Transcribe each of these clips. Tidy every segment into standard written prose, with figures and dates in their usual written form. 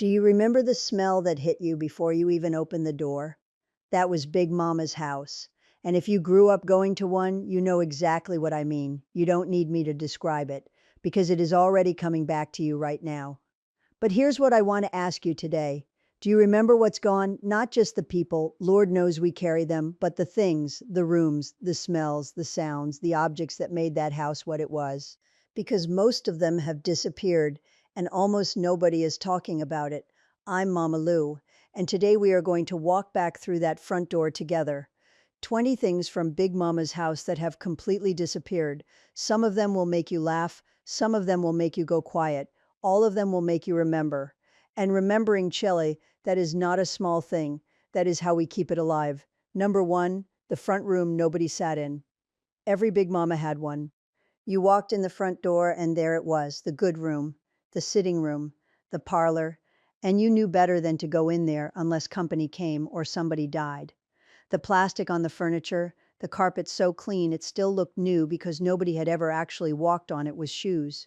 Do you remember the smell that hit you before you even opened the door? That was Big Mama's house. And if you grew up going to one, you know exactly what I mean. You don't need me to describe it, because it is already coming back to you right now. But here's what I want to ask you today. Do you remember what's gone? Not just the people, Lord knows we carry them, but the things, the rooms, the smells, the sounds, the objects that made that house what it was. Because most of them have disappeared and almost nobody is talking about it. I'm Mama Lou, and today we are going to walk back through that front door together. 20 things from Big Mama's house that have completely disappeared. Some of them will make you laugh, some of them will make you go quiet. All of them will make you remember. And remembering Chile, that is not a small thing. That is how we keep it alive. Number one, the front room nobody sat in. Every Big Mama had one. You walked in the front door and there it was, the good room, the sitting room, the parlor, and you knew better than to go in there unless company came or somebody died. The plastic on the furniture, the carpet so clean it still looked new because nobody had ever actually walked on it with shoes.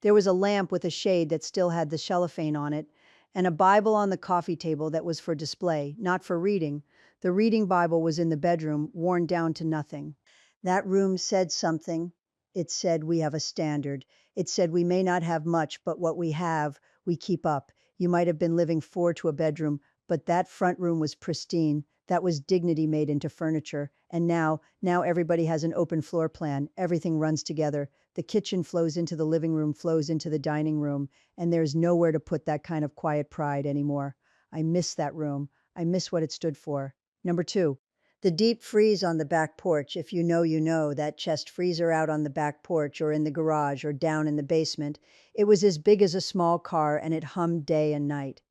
There was a lamp with a shade that still had the cellophane on it, and a Bible on the coffee table that was for display, not for reading. The reading Bible was in the bedroom, worn down to nothing. That room said something. It said we have a standard. It said we may not have much, but what we have, we keep up. You might have been living four to a bedroom, but that front room was pristine. That was dignity made into furniture. And now everybody has an open floor plan. Everything runs together. The kitchen flows into the living room, flows into the dining room, and there's nowhere to put that kind of quiet pride anymore. I miss that room. I miss what it stood for. Number two, the deep freeze on the back porch. If you know, you know, that chest freezer out on the back porch or in the garage or down in the basement. It was as big as a small car and it hummed day and night.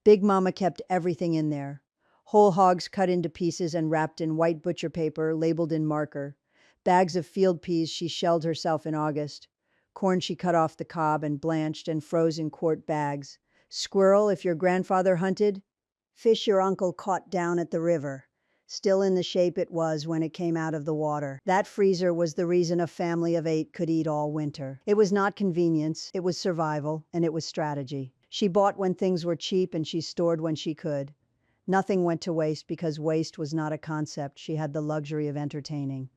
Big Mama kept everything in there. Whole hogs cut into pieces and wrapped in white butcher paper, labeled in marker. Bags of field peas she shelled herself in August. Corn she cut off the cob and blanched and froze in quart bags. Squirrel if your grandfather hunted. Fish your uncle caught down at the river. Still in the shape it was when it came out of the water. That freezer was the reason a family of 8 could eat all winter. It was not convenience, it was survival, and it was strategy. She bought when things were cheap and she stored when she could. Nothing went to waste because waste was not a concept she had the luxury of entertaining.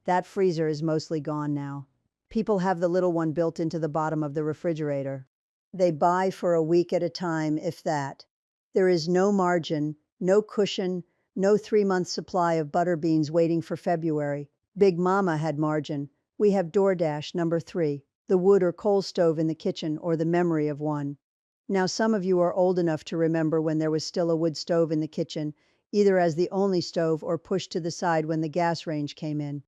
That freezer is mostly gone now. People have the little one built into the bottom of the refrigerator. They buy for a week at a time, if that. There is no margin, no cushion, no 3-month supply of butter beans waiting for February. Big Mama had margin. We have DoorDash. Number 3, the wood or coal stove in the kitchen or the memory of one. Now some of you are old enough to remember when there was still a wood stove in the kitchen, either as the only stove or pushed to the side when the gas range came in.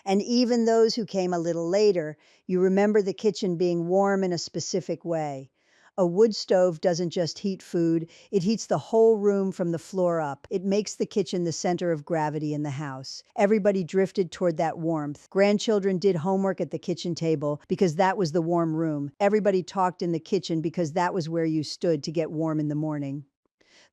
And even those who came a little later, you remember the kitchen being warm in a specific way. A wood stove doesn't just heat food, it heats the whole room from the floor up. It makes the kitchen the center of gravity in the house. Everybody drifted toward that warmth. Grandchildren did homework at the kitchen table because that was the warm room. Everybody talked in the kitchen because that was where you stood to get warm in the morning.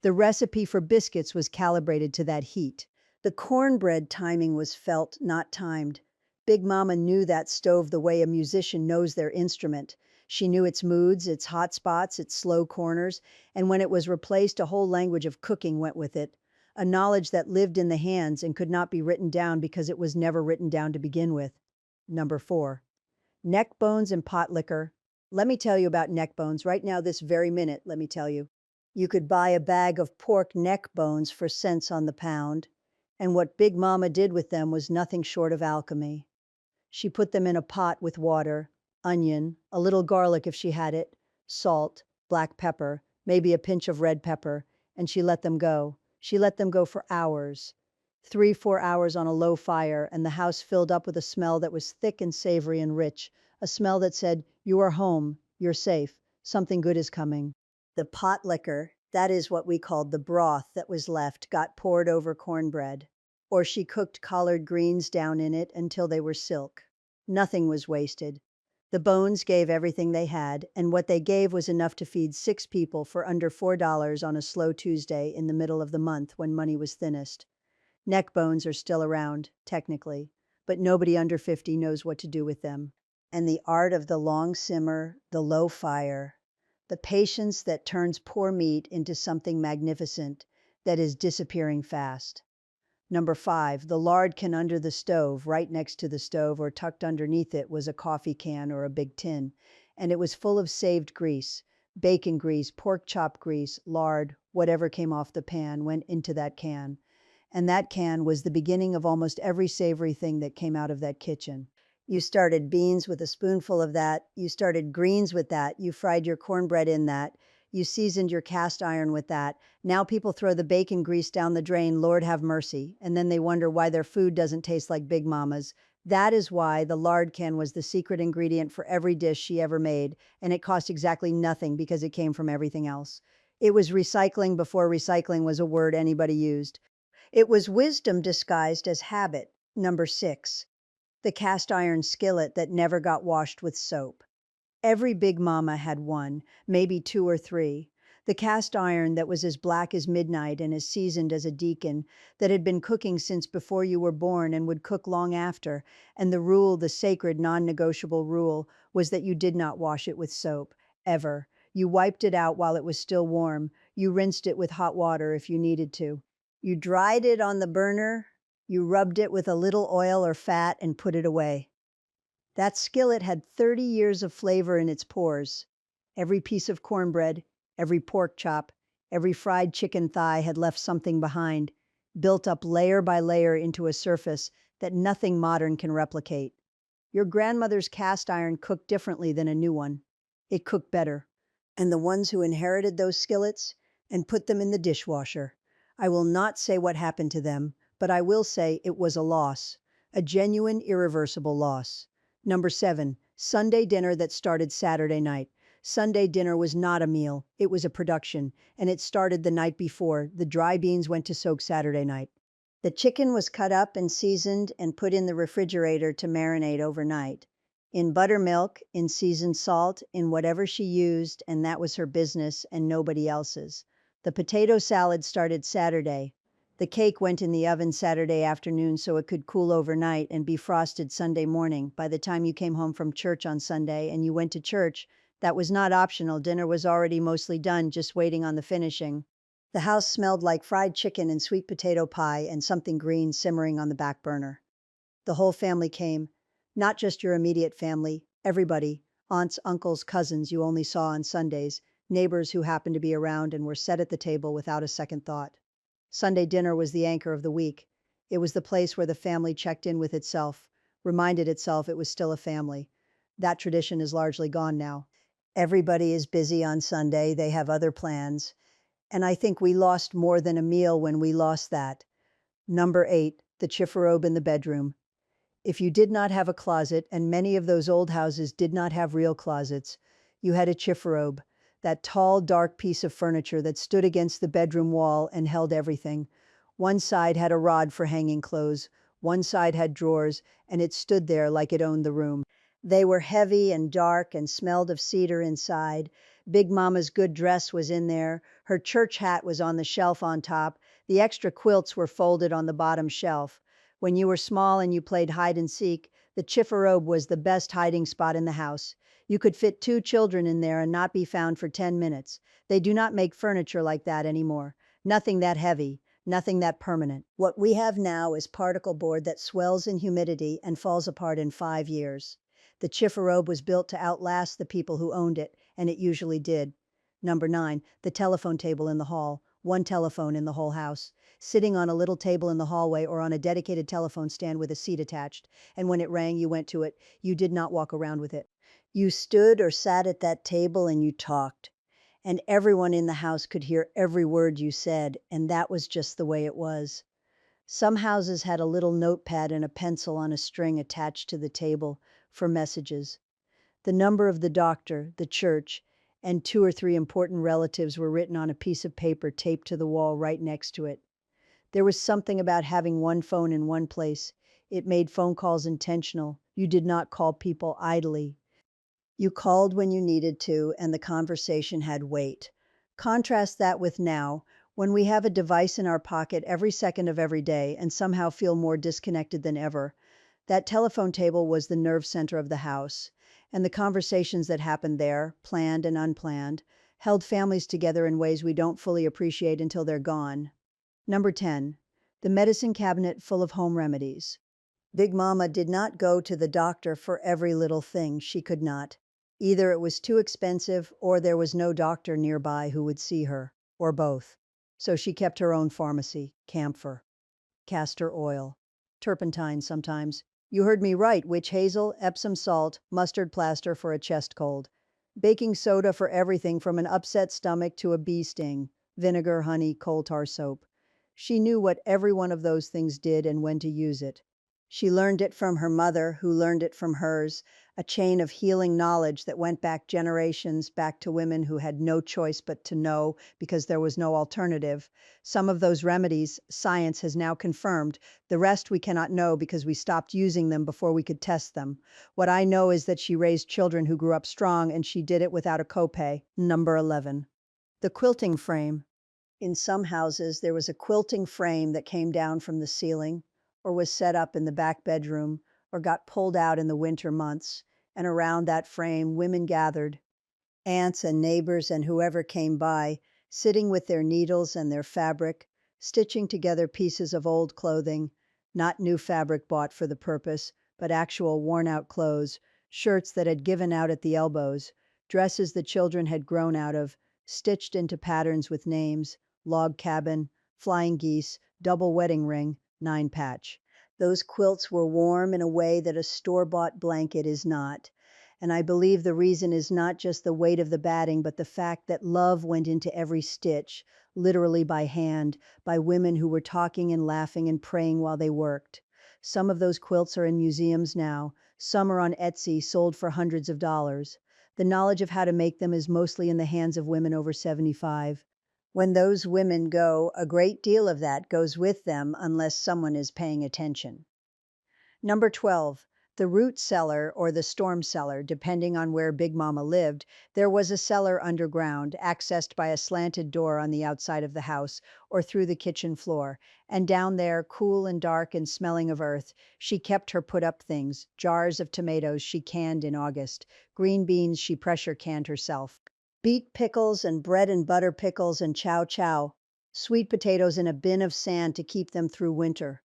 The recipe for biscuits was calibrated to that heat. The cornbread timing was felt, not timed. Big Mama knew that stove the way a musician knows their instrument. She knew its moods, its hot spots, its slow corners, and when it was replaced, a whole language of cooking went with it. A knowledge that lived in the hands and could not be written down because it was never written down to begin with. Number 4, neck bones and pot liquor. Let me tell you about neck bones right now, this very minute, let me tell you. You could buy a bag of pork neck bones for cents on the pound, and what Big Mama did with them was nothing short of alchemy. She put them in a pot with water, onion, a little garlic if she had it, salt, black pepper, maybe a pinch of red pepper, and she let them go. She let them go for hours. 3, 4 hours on a low fire, and the house filled up with a smell that was thick and savory and rich, a smell that said, "You are home, you're safe, something good is coming." The pot liquor, that is what we called the broth that was left, got poured over cornbread. Or she cooked collard greens down in it until they were silk. Nothing was wasted. The bones gave everything they had, and what they gave was enough to feed 6 people for under $4 on a slow Tuesday in the middle of the month when money was thinnest. Neck bones are still around, technically, but nobody under 50 knows what to do with them. And the art of the long simmer, the low fire, The patience that turns poor meat into something magnificent that is disappearing fast. Number 5, the lard can under the stove, right next to the stove or tucked underneath it was a coffee can or a big tin, and it was full of saved grease. Bacon grease, pork chop grease, lard, whatever came off the pan went into that can. And that can was the beginning of almost every savory thing that came out of that kitchen. You started beans with a spoonful of that. You started greens with that. You fried your cornbread in that. You seasoned your cast iron with that. Now people throw the bacon grease down the drain, Lord have mercy, and then they wonder why their food doesn't taste like Big Mama's. That is why the lard can was the secret ingredient for every dish she ever made, and it cost exactly nothing because it came from everything else. It was recycling before recycling was a word anybody used. It was wisdom disguised as habit. Number 6, the cast iron skillet that never got washed with soap. Every Big Mama had one, maybe 2 or 3. The cast iron that was as black as midnight and as seasoned as a deacon, that had been cooking since before you were born and would cook long after, and the rule, the sacred, non-negotiable rule, was that you did not wash it with soap, ever. You wiped it out while it was still warm. You rinsed it with hot water if you needed to. You dried it on the burner, you rubbed it with a little oil or fat and put it away. That skillet had 30 years of flavor in its pores. Every piece of cornbread, every pork chop, every fried chicken thigh had left something behind, built up layer by layer into a surface that nothing modern can replicate. Your grandmother's cast iron cooked differently than a new one. It cooked better. And the ones who inherited those skillets and put them in the dishwasher, I will not say what happened to them, but I will say it was a loss, a genuine, irreversible loss. Number 7, Sunday dinner that started Saturday night. Sunday dinner was not a meal, it was a production, and it started the night before. The dry beans went to soak Saturday night. The chicken was cut up and seasoned and put in the refrigerator to marinate overnight. In buttermilk, in seasoned salt, in whatever she used, and that was her business and nobody else's. The potato salad started Saturday. The cake went in the oven Saturday afternoon so it could cool overnight and be frosted Sunday morning. By the time you came home from church on Sunday and you went to church, that was not optional. Dinner was already mostly done, just waiting on the finishing. The house smelled like fried chicken and sweet potato pie and something green simmering on the back burner. The whole family came, not just your immediate family, everybody, aunts, uncles, cousins you only saw on Sundays, neighbors who happened to be around and were set at the table without a second thought. Sunday dinner was the anchor of the week. It was the place where the family checked in with itself, reminded itself it was still a family. That tradition is largely gone now. Everybody is busy on Sunday, they have other plans, and I think we lost more than a meal when we lost that. Number 8, the chifforobe in the bedroom. If you did not have a closet, and many of those old houses did not have real closets, you had a chifforobe, that tall, dark piece of furniture that stood against the bedroom wall and held everything. One side had a rod for hanging clothes, one side had drawers, and it stood there like it owned the room. They were heavy and dark and smelled of cedar inside. Big Mama's good dress was in there. Her church hat was on the shelf on top. The extra quilts were folded on the bottom shelf. When you were small and you played hide and seek, the chifforobe was the best hiding spot in the house. You could fit 2 children in there and not be found for 10 minutes. They do not make furniture like that anymore. Nothing that heavy, nothing that permanent. What we have now is particle board that swells in humidity and falls apart in 5 years. The chifforobe was built to outlast the people who owned it, and it usually did. Number 9, the telephone table in the hall. One telephone in the whole house, sitting on a little table in the hallway or on a dedicated telephone stand with a seat attached. And when it rang, you went to it. You did not walk around with it. You stood or sat at that table and you talked. And everyone in the house could hear every word you said, and that was just the way it was. Some houses had a little notepad and a pencil on a string attached to the table for messages. The number of the doctor, the church, and 2 or 3 important relatives were written on a piece of paper taped to the wall right next to it. There was something about having one phone in one place. It made phone calls intentional. You did not call people idly. You called when you needed to, and the conversation had weight. Contrast that with now, when we have a device in our pocket every second of every day and somehow feel more disconnected than ever. That telephone table was the nerve center of the house, And the conversations that happened there, planned and unplanned, held families together in ways we don't fully appreciate until they're gone. Number 10. The medicine cabinet full of home remedies. Big Mama did not go to the doctor for every little thing. She could not. Either it was too expensive or there was no doctor nearby who would see her, or both. So she kept her own pharmacy, camphor, castor oil, turpentine sometimes. You heard me right, witch hazel, Epsom salt, mustard plaster for a chest cold, baking soda for everything from an upset stomach to a bee sting, vinegar, honey, coal tar soap. She knew what every one of those things did and when to use it. She learned it from her mother, who learned it from hers, a chain of healing knowledge that went back generations, back to women who had no choice but to know because there was no alternative. Some of those remedies, science has now confirmed. The rest we cannot know because we stopped using them before we could test them. What I know is that she raised children who grew up strong, and she did it without a copay. Number 11. The quilting frame. In some houses, there was a quilting frame that came down from the ceiling, or was set up in the back bedroom, or got pulled out in the winter months, and around that frame women gathered, aunts and neighbors and whoever came by, sitting with their needles and their fabric, stitching together pieces of old clothing, not new fabric bought for the purpose, but actual worn-out clothes, shirts that had given out at the elbows, dresses the children had grown out of, stitched into patterns with names, log cabin, flying geese, double wedding ring, 9-patch. Those quilts were warm in a way that a store-bought blanket is not. And I believe the reason is not just the weight of the batting, but the fact that love went into every stitch, literally by hand, by women who were talking and laughing and praying while they worked. Some of those quilts are in museums now. Some are on Etsy, sold for hundreds of dollars. The knowledge of how to make them is mostly in the hands of women over 75. When those women go, a great deal of that goes with them unless someone is paying attention. Number 12. The root cellar or the storm cellar, depending on where Big Mama lived. There was a cellar underground, accessed by a slanted door on the outside of the house or through the kitchen floor. And down there, cool and dark and smelling of earth, she kept her put-up things, jars of tomatoes she canned in August, green beans she pressure canned herself, beet pickles and bread and butter pickles and chow chow, sweet potatoes in a bin of sand to keep them through winter,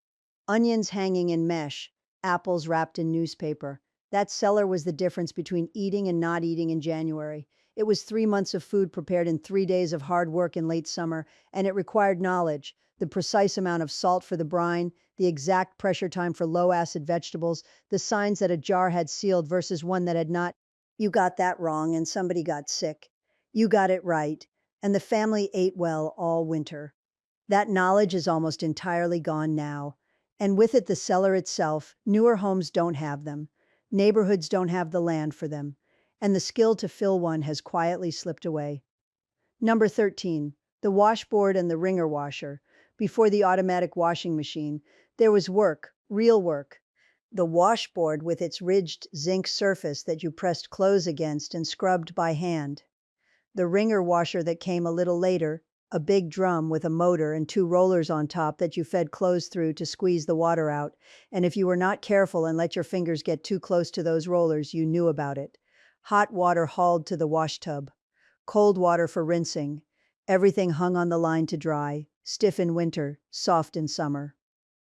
onions hanging in mesh, apples wrapped in newspaper. That cellar was the difference between eating and not eating in January. It was 3 months of food prepared in 3 days of hard work in late summer, and it required knowledge, the precise amount of salt for the brine, the exact pressure time for low-acid vegetables, the signs that a jar had sealed versus one that had not. You got that wrong and somebody got sick. You got it right, and the family ate well all winter. That knowledge is almost entirely gone now. And with it the cellar itself. Newer homes don't have them. Neighborhoods don't have the land for them. And the skill to fill one has quietly slipped away. Number 13. The washboard and the wringer washer. Before the automatic washing machine, there was work, real work. The washboard with its ridged zinc surface that you pressed clothes against and scrubbed by hand. The wringer washer that came a little later, a big drum with a motor and 2 rollers on top that you fed clothes through to squeeze the water out. And if you were not careful and let your fingers get too close to those rollers, you knew about it. Hot water hauled to the wash tub. Cold water for rinsing. Everything hung on the line to dry, stiff in winter, soft in summer.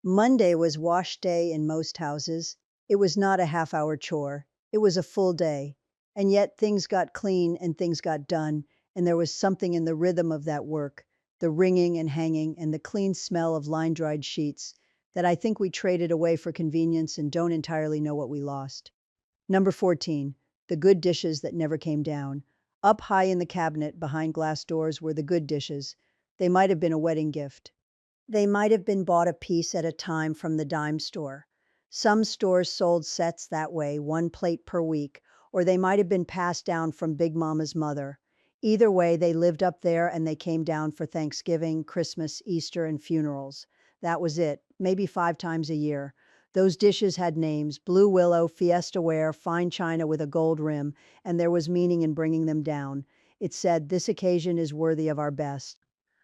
Monday was wash day in most houses. It was not a half-hour chore. It was a full day. And yet things got clean and things got done, and there was something in the rhythm of that work, the wringing and hanging and the clean smell of line-dried sheets, that I think we traded away for convenience and don't entirely know what we lost. Number 14. The good dishes that never came down. Up high in the cabinet behind glass doors were the good dishes. They might have been a wedding gift. They might have been bought a piece at a time from the dime store. Some stores sold sets that way, 1 plate per week, or they might have been passed down from Big Mama's mother. Either way, they lived up there and they came down for Thanksgiving, Christmas, Easter, and funerals. That was it, maybe 5 times a year. Those dishes had names: blue willow, fiesta ware, fine china with a gold rim, and there was meaning in bringing them down. It said, "This occasion is worthy of our best."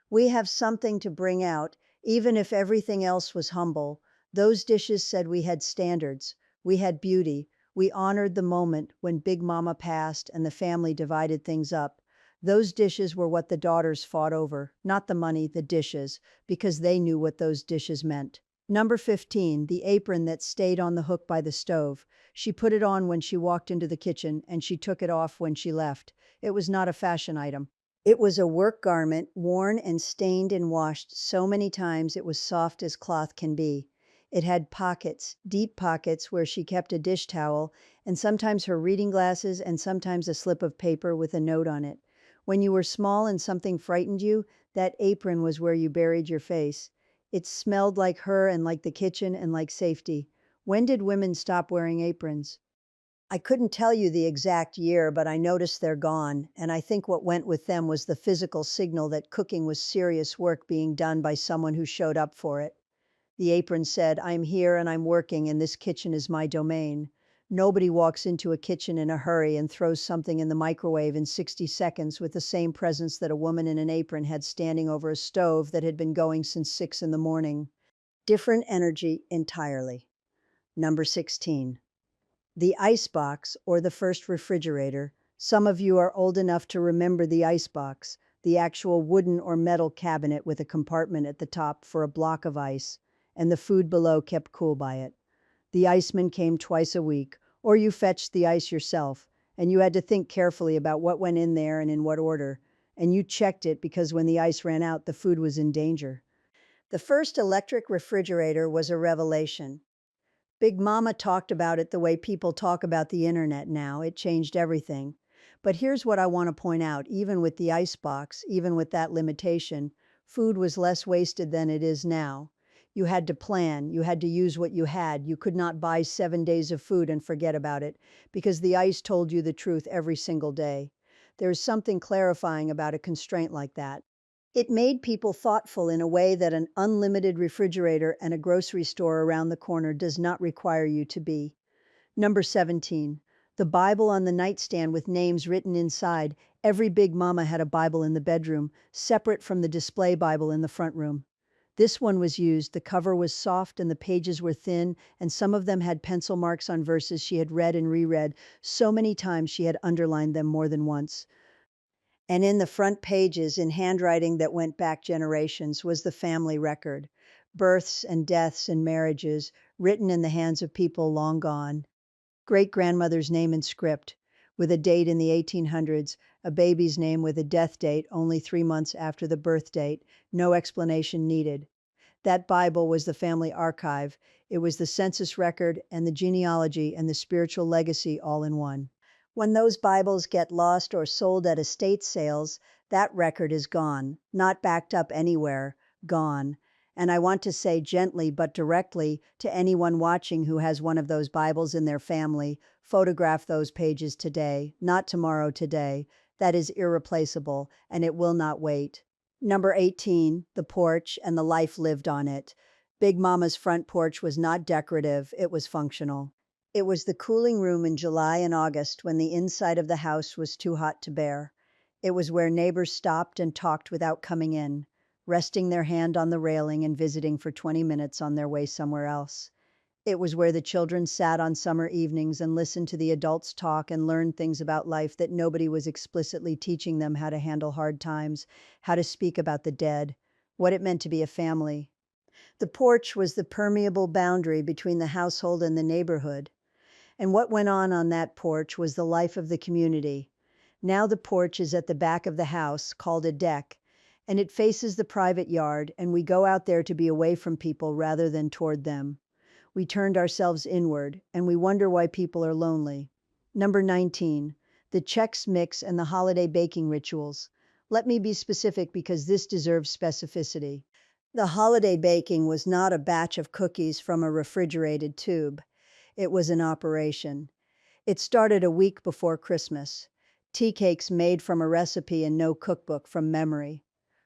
We have something to bring out, even if everything else was humble. Those dishes said we had standards, we had beauty, We honored the moment when Big Mama passed and the family divided things up. Those dishes were what the daughters fought over, not the money, the dishes, because they knew what those dishes meant. Number 15, the apron that stayed on the hook by the stove. She put it on when she walked into the kitchen, and she took it off when she left. It was not a fashion item. It was a work garment, worn and stained and washed so many times it was soft as cloth can be. It had pockets, deep pockets where she kept a dish towel, and sometimes her reading glasses, and sometimes a slip of paper with a note on it. When you were small and something frightened you, that apron was where you buried your face. It smelled like her and like the kitchen and like safety. When did women stop wearing aprons? I couldn't tell you the exact year, but I noticed they're gone, and I think what went with them was the physical signal that cooking was serious work being done by someone who showed up for it. The apron said, "I'm here and I'm working, and this kitchen is my domain." Nobody walks into a kitchen in a hurry and throws something in the microwave in 60 seconds with the same presence that a woman in an apron had standing over a stove that had been going since 6 in the morning. Different energy entirely. Number 16. The icebox, or the first refrigerator. Some of you are old enough to remember the icebox, the actual wooden or metal cabinet with a compartment at the top for a block of ice, and the food below kept cool by it. The iceman came twice a week, or you fetched the ice yourself, and you had to think carefully about what went in there and in what order, and you checked it because when the ice ran out, the food was in danger. The first electric refrigerator was a revelation. Big Mama talked about it the way people talk about the internet now. It changed everything. But here's what I want to point out. Even with the icebox, even with that limitation, food was less wasted than it is now. You had to plan. You had to use what you had. You could not buy 7 days of food and forget about it because the ice told you the truth every single day. There's something clarifying about a constraint like that. It made people thoughtful in a way that an unlimited refrigerator and a grocery store around the corner does not require you to be. Number 17, the Bible on the nightstand with names written inside. Every Big Mama had a Bible in the bedroom, separate from the display Bible in the front room. This one was used. The cover was soft and the pages were thin, and some of them had pencil marks on verses she had read and reread so many times she had underlined them more than once. And in the front pages, in handwriting that went back generations, was the family record. Births and deaths and marriages, written in the hands of people long gone. Great-grandmother's name in script, with a date in the 1800s, a baby's name with a death date only 3 months after the birth date, no explanation needed. That Bible was the family archive. It was the census record and the genealogy and the spiritual legacy all in one. When those Bibles get lost or sold at estate sales, that record is gone, not backed up anywhere, gone. And I want to say gently but directly to anyone watching who has one of those Bibles in their family, photograph those pages today, not tomorrow, today. That is irreplaceable, and it will not wait. Number 18, the porch and the life lived on it. Big Mama's front porch was not decorative, it was functional. It was the cooling room in July and August when the inside of the house was too hot to bear. It was where neighbors stopped and talked without coming in, resting their hand on the railing and visiting for 20 minutes on their way somewhere else. It was where the children sat on summer evenings and listened to the adults talk and learned things about life that nobody was explicitly teaching them: how to handle hard times, how to speak about the dead, what it meant to be a family. The porch was the permeable boundary between the household and the neighborhood. And what went on that porch was the life of the community. Now the porch is at the back of the house, called a deck, and it faces the private yard, and we go out there to be away from people rather than toward them. We turned ourselves inward, and we wonder why people are lonely. Number 19, the Chex Mix and the holiday baking rituals. Let me be specific because this deserves specificity. The holiday baking was not a batch of cookies from a refrigerated tube. It was an operation. It started a week before Christmas. Tea cakes made from a recipe and no cookbook, from memory.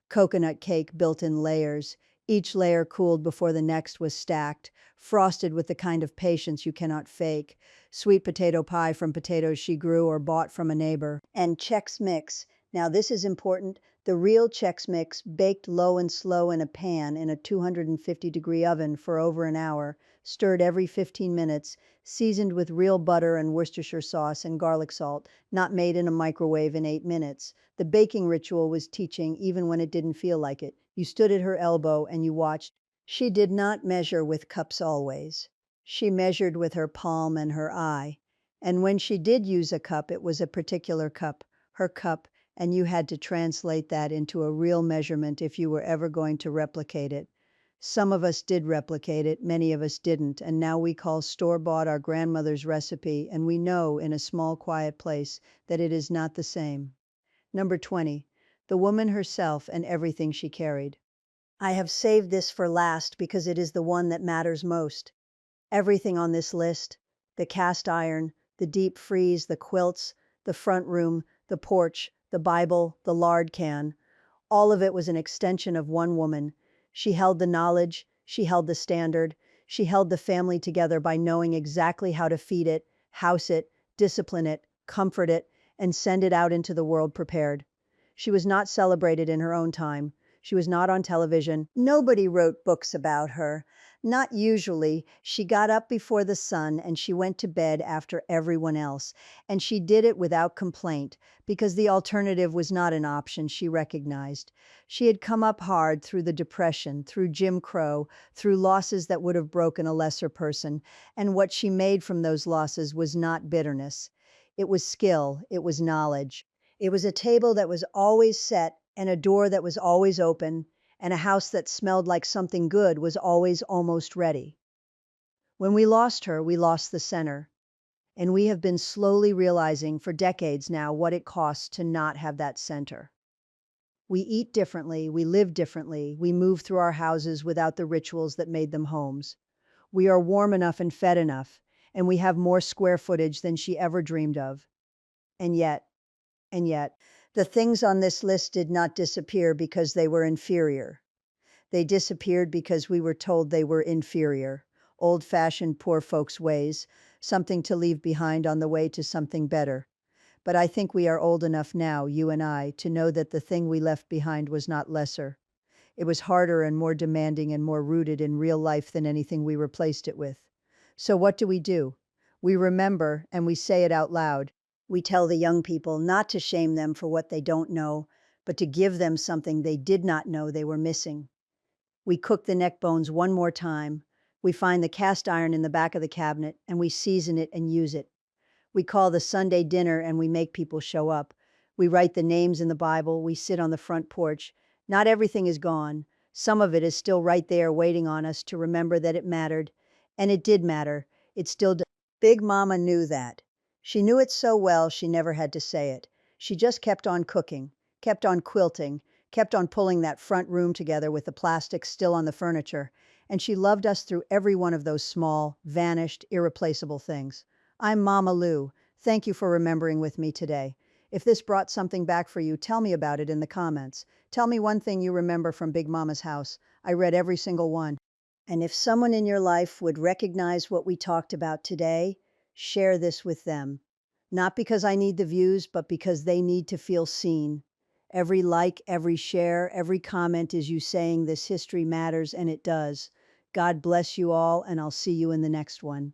Coconut cake built in layers. Each layer cooled before the next was stacked, frosted with the kind of patience you cannot fake. Sweet potato pie from potatoes she grew or bought from a neighbor. And Chex Mix. Now this is important. The real Chex Mix, baked low and slow in a pan in a 250-degree oven for over an hour, stirred every 15 minutes, seasoned with real butter and Worcestershire sauce and garlic salt, not made in a microwave in 8 minutes. The baking ritual was teaching even when it didn't feel like it. You stood at her elbow and you watched. She did not measure with cups always. She measured with her palm and her eye. And when she did use a cup, it was a particular cup, her cup, and you had to translate that into a real measurement if you were ever going to replicate it. Some of us did replicate it, many of us didn't, and now we call store-bought our grandmother's recipe, and we know in a small, quiet place that it is not the same. Number 20, the woman herself and everything she carried. I have saved this for last because it is the one that matters most. Everything on this list, the cast iron, the deep freeze, the quilts, the front room, the porch, the Bible, the lard can, all of it was an extension of one woman. She held the knowledge, she held the standard, she held the family together by knowing exactly how to feed it, house it, discipline it, comfort it, and send it out into the world prepared. She was not celebrated in her own time. She was not on television. Nobody wrote books about her. Not usually. She got up before the sun and she went to bed after everyone else. And she did it without complaint because the alternative was not an option she recognized. She had come up hard through the Depression, through Jim Crow, through losses that would have broken a lesser person. And what she made from those losses was not bitterness. It was skill. It was knowledge. It was a table that was always set and a door that was always open, and a house that smelled like something good was always almost ready. When we lost her, we lost the center, and we have been slowly realizing for decades now what it costs to not have that center. We eat differently, we live differently, we move through our houses without the rituals that made them homes. We are warm enough and fed enough, and we have more square footage than she ever dreamed of. And yet, the things on this list did not disappear because they were inferior. They disappeared because we were told they were inferior. Old-fashioned poor folks' ways, something to leave behind on the way to something better. But I think we are old enough now, you and I, to know that the thing we left behind was not lesser. It was harder and more demanding and more rooted in real life than anything we replaced it with. So what do? We remember and we say it out loud. We tell the young people not to shame them for what they don't know, but to give them something they did not know they were missing. We cook the neck bones one more time. We find the cast iron in the back of the cabinet, and we season it and use it. We call the Sunday dinner, and we make people show up. We write the names in the Bible. We sit on the front porch. Not everything is gone. Some of it is still right there waiting on us to remember that it mattered. And it did matter. It still does. Big Mama knew that. She knew it so well she never had to say it. She just kept on cooking, kept on quilting, kept on pulling that front room together with the plastic still on the furniture, and she loved us through every one of those small, vanished, irreplaceable things. I'm Mama Lou. Thank you for remembering with me today. If this brought something back for you, tell me about it in the comments. Tell me one thing you remember from Big Mama's house. I read every single one. And if someone in your life would recognize what we talked about today, share this with them. Not because I need the views, but because they need to feel seen. Every like, every share, every comment is you saying this history matters, and it does. God bless you all, and I'll see you in the next one.